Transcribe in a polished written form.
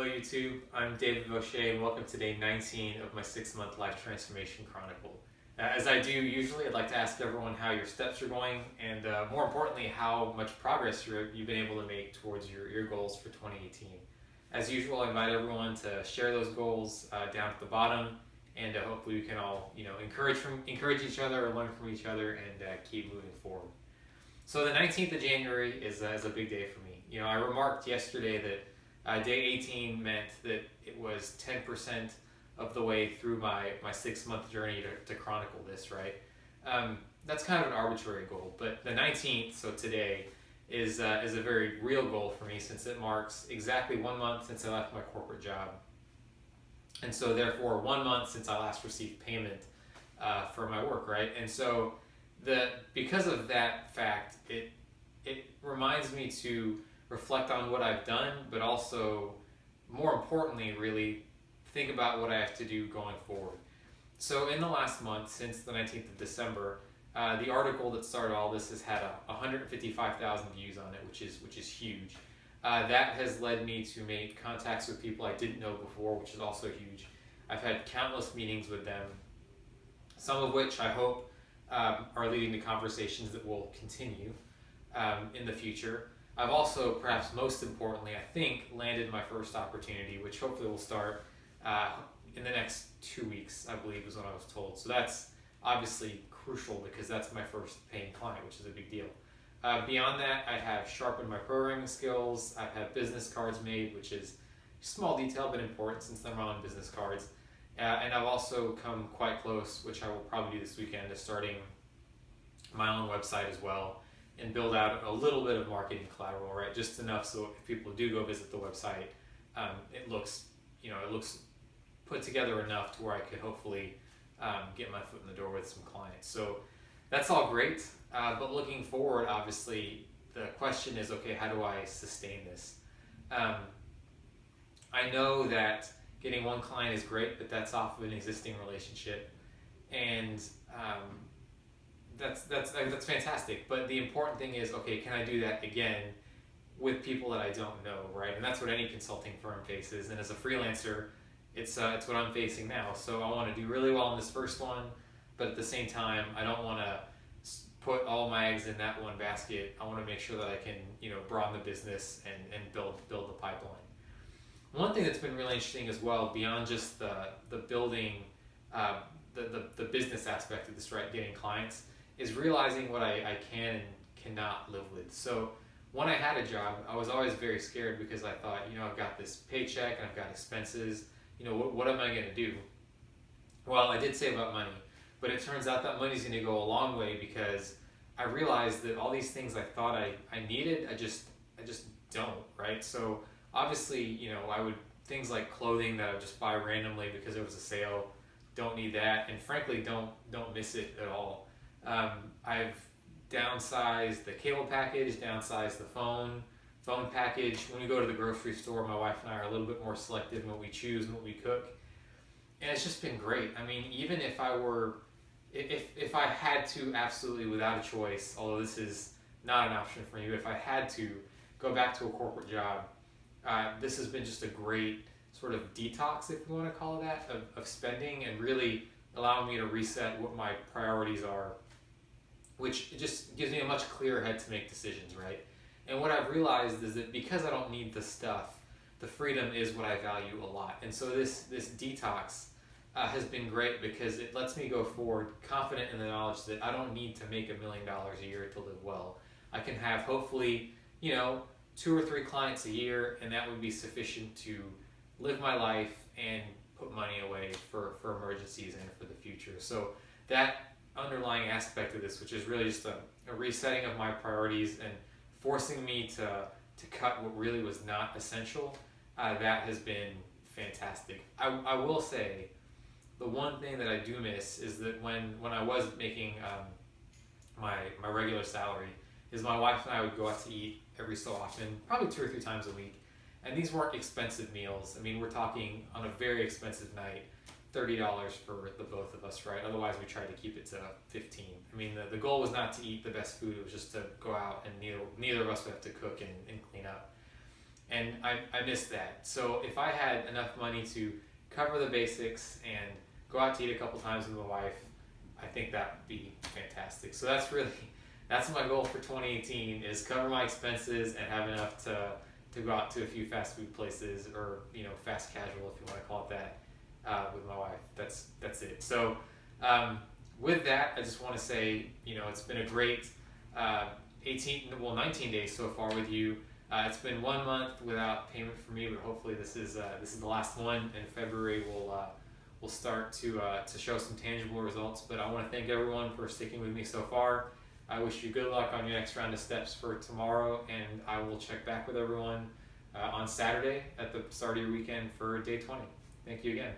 YouTube. I'm David Vaucher, and welcome to day 19 of my 6-month life transformation chronicle. As I do usually, I'd like to ask everyone how your steps are going, and more importantly, how much progress you've been able to make towards your goals for 2018. As usual, I invite everyone to share those goals down at the bottom, and hopefully we can all encourage each other, or learn from each other, and keep moving forward. So the 19th of January is a big day for me. I remarked yesterday that day 18 meant that it was 10% of the way through my 6-month journey to chronicle this, right? That's kind of an arbitrary goal, but the 19th, so today, is a very real goal for me, since it marks exactly 1 month since I left my corporate job. And so therefore 1 month since I last received payment for my work, right? And so because of that fact, it reminds me to reflect on what I've done, but also, more importantly, really think about what I have to do going forward. So in the last month, since the 19th of December, the article that started all this has had 155,000 views on it, which is huge. That has led me to make contacts with people I didn't know before, which is also huge. I've had countless meetings with them, some of which I hope are leading to conversations that will continue in the future. I've also, perhaps most importantly, I think, landed my first opportunity, which hopefully will start in the next 2 weeks, I believe is what I was told. So that's obviously crucial, because that's my first paying client, which is a big deal. Beyond that, I have sharpened my programming skills. I've had business cards made, which is a small detail but important, since they're my own business cards. And I've also come quite close, which I will probably do this weekend, to starting my own website as well, and build out a little bit of marketing collateral, right? Just enough so if people do go visit the website, it looks put together enough to where I could hopefully get my foot in the door with some clients. So that's all great, but looking forward, obviously, the question is, okay, how do I sustain this? I know that getting one client is great, but that's off of an existing relationship, and that's fantastic. But the important thing is, okay, can I do that again with people that I don't know, right? And that's what any consulting firm faces. And as a freelancer, it's what I'm facing now. So I want to do really well in this first one, but at the same time, I don't want to put all my eggs in that one basket. I want to make sure that I can, broaden the business and build the pipeline. One thing that's been really interesting as well, beyond just the building, the business aspect of this, right, getting clients, is realizing what I can and cannot live with. So when I had a job, I was always very scared, because I thought, I've got this paycheck and I've got expenses. What am I going to do? Well, I did save up money, but it turns out that money's going to go a long way, because I realized that all these things I thought I needed, I just don't, right? So obviously, I would, things like clothing that I would just buy randomly because it was a sale, don't need that, and frankly, don't miss it at all. I've downsized the cable package, downsized the phone package. When we go to the grocery store, my wife and I are a little bit more selective in what we choose and what we cook. And it's just been great. I mean, even if I had to, absolutely without a choice, although this is not an option for you, if I had to go back to a corporate job, this has been just a great sort of detox, if you want to call it that, of spending, and really allowing me to reset what my priorities are, which just gives me a much clearer head to make decisions, right? And what I've realized is that because I don't need the stuff, the freedom is what I value a lot. And so this detox has been great, because it lets me go forward confident in the knowledge that I don't need to make $1 million a year to live well. I can have, hopefully, 2 or 3 clients a year, and that would be sufficient to live my life and put money away for emergencies and for the future. So that underlying aspect of this, which is really just a resetting of my priorities and forcing me to cut what really was not essential, that has been fantastic. I will say, the one thing that I do miss is that when I was making my regular salary, is my wife and I would go out to eat every so often, probably 2 or 3 times a week. And these weren't expensive meals. I mean, we're talking on a very expensive night, $30 for the both of us, right? Otherwise, we tried to keep it to 15. I mean, the goal was not to eat the best food. It was just to go out, and neither of us would have to cook and clean up. and I missed that. So if I had enough money to cover the basics and go out to eat a couple times with my wife, I think that would be fantastic. So that's my goal for 2018 is cover my expenses and have enough to go out to a few fast food places, or fast casual if you want to call it that, with my wife. That's it. So with that, I just want to say, it's been a great 19 days so far with you. It's been 1 month without payment for me, but hopefully this is the last one. In February, we'll start to show some tangible results. But I want to thank everyone for sticking with me so far. I wish you good luck on your next round of steps for tomorrow, and I will check back with everyone on Saturday at the start of your weekend for day 20. Thank you again.